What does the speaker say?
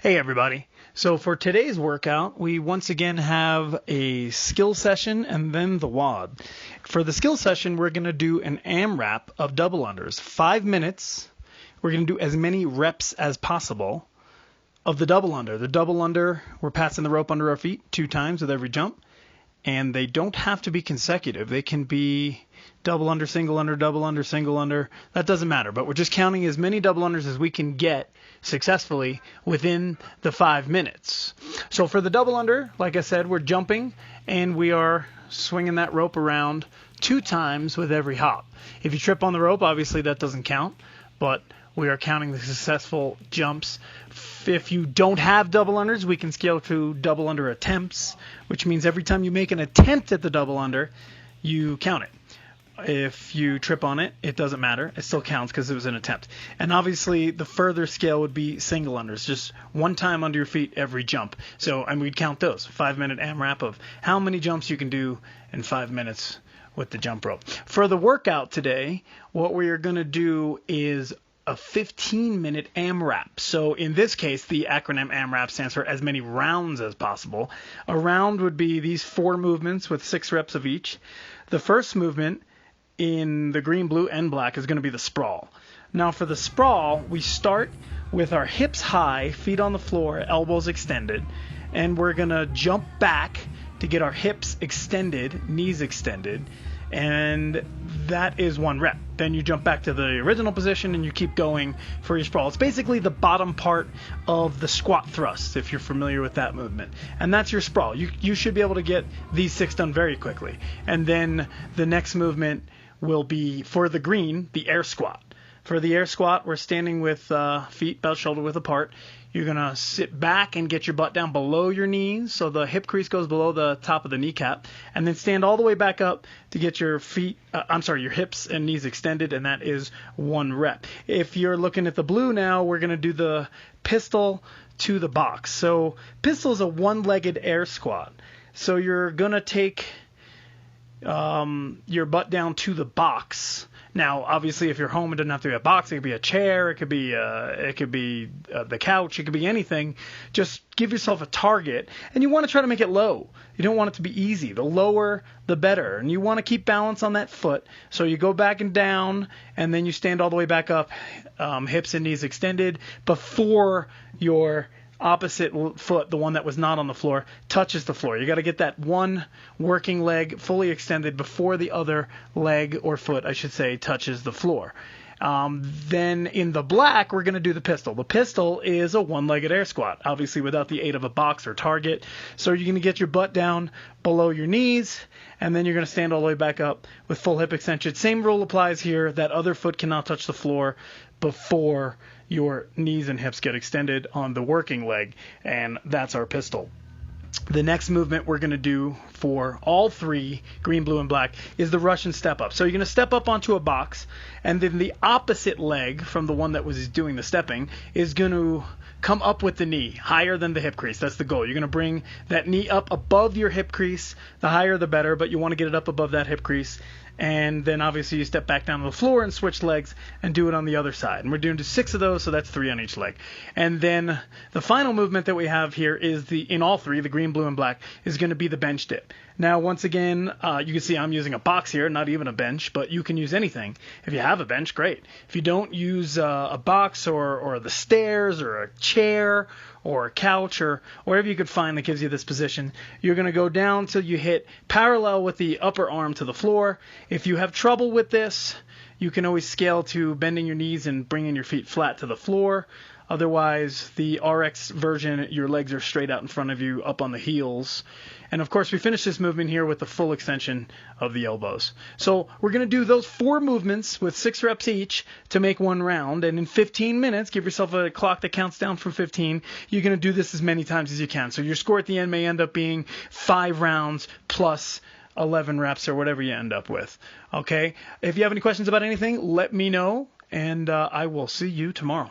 Hey everybody. So for today's workout, we once again have a skill session and then the WOD. For the skill session, we're going to do an AMRAP of double unders. 5 minutes. We're going to do as many reps as possible of the double under. The double under, we're passing the rope under our feet 2 times with every jump. And they don't have to be consecutive. They can be double under, single under, double under, single under. That doesn't matter. But we're just counting as many double unders as we can get successfully within the 5 minutes. So for the double under, like I said, we're jumping and we are swinging that rope around 2 times with every hop. If you trip on the rope, obviously that doesn't count, but we are counting the successful jumps. If you don't have double unders, we can scale to double under attempts, which means every time you make an attempt at the double under, you count it. If you trip on it, it doesn't matter. It still counts because it was an attempt. And obviously, the further scale would be single unders, just 1 time under your feet every jump. And we'd count those. 5-minute AMRAP of how many jumps you can do in 5 minutes with the jump rope. For the workout today, what we are going to do is a 15-minute AMRAP. So in this case, the acronym AMRAP stands for as many rounds as possible. A round would be these 4 movements with 6 reps of each. The first movement in the green, blue, and black is going to be the sprawl. Now for the sprawl, we start with our hips high, feet on the floor, elbows extended, and we're going to jump back to get our hips extended, knees extended, and that is 1 rep. Then you jump back to the original position and you keep going for your sprawl. It's basically the bottom part of the squat thrust, if you're familiar with that movement. And that's your sprawl. You should be able to get these 6 done very quickly. And then the next movement will be, for the green, the air squat. For the air squat, we're standing with feet about shoulder width apart. You're going to sit back and get your butt down below your knees so the hip crease goes below the top of the kneecap, and then stand all the way back up to get your your hips and knees extended, and that is 1 rep. If you're looking at the blue now, we're going to do the pistol to the box. So pistol is a 1-legged air squat. So you're going to take your butt down to the box. Now, obviously, if you're home, it doesn't have to be a box. It could be a chair. It could be the couch. It could be anything. Just give yourself a target, and you want to try to make it low. You don't want it to be easy. The lower, the better. And you want to keep balance on that foot. So you go back and down, and then you stand all the way back up, hips and knees extended, before your opposite foot, the one that was not on the floor, touches the floor. You got to get that one working leg fully extended before the other leg or foot, I should say, touches the floor. Then in the black, we're going to do the pistol. The pistol is a 1-legged air squat, obviously without the aid of a box or target. So you're going to get your butt down below your knees, and then you're going to stand all the way back up with full hip extension. Same rule applies here. That other foot cannot touch the floor before your knees and hips get extended on the working leg, and that's our pistol. The next movement we're going to do for all 3, green, blue, and black, is the Russian step up. So you're going to step up onto a box, and then the opposite leg from the one that was doing the stepping is going to come up with the knee, higher than the hip crease. That's the goal. You're going to bring that knee up above your hip crease. The higher the better, but you want to get it up above that hip crease. And then obviously you step back down to the floor and switch legs and do it on the other side. And we're doing 6 of those, so that's 3 on each leg. And then the final movement that we have here is in all 3, the green, blue, and black, is going to be the bench dip. Now, once again, you can see I'm using a box here, not even a bench, but you can use anything. If you have a bench, great. If you don't, use a box or the stairs or a chair or a couch or wherever you could find that gives you this position. You're going to go down till you hit parallel with the upper arm to the floor. If you have trouble with this, you can always scale to bending your knees and bringing your feet flat to the floor. Otherwise, the RX version, your legs are straight out in front of you, up on the heels. And of course, we finish this movement here with the full extension of the elbows. So we're going to do those 4 movements with 6 reps each to make 1 round. And in 15 minutes, give yourself a clock that counts down from 15. You're going to do this as many times as you can. So your score at the end may end up being 5 rounds plus 11 reps or whatever you end up with. Okay? If you have any questions about anything, let me know, and I will see you tomorrow.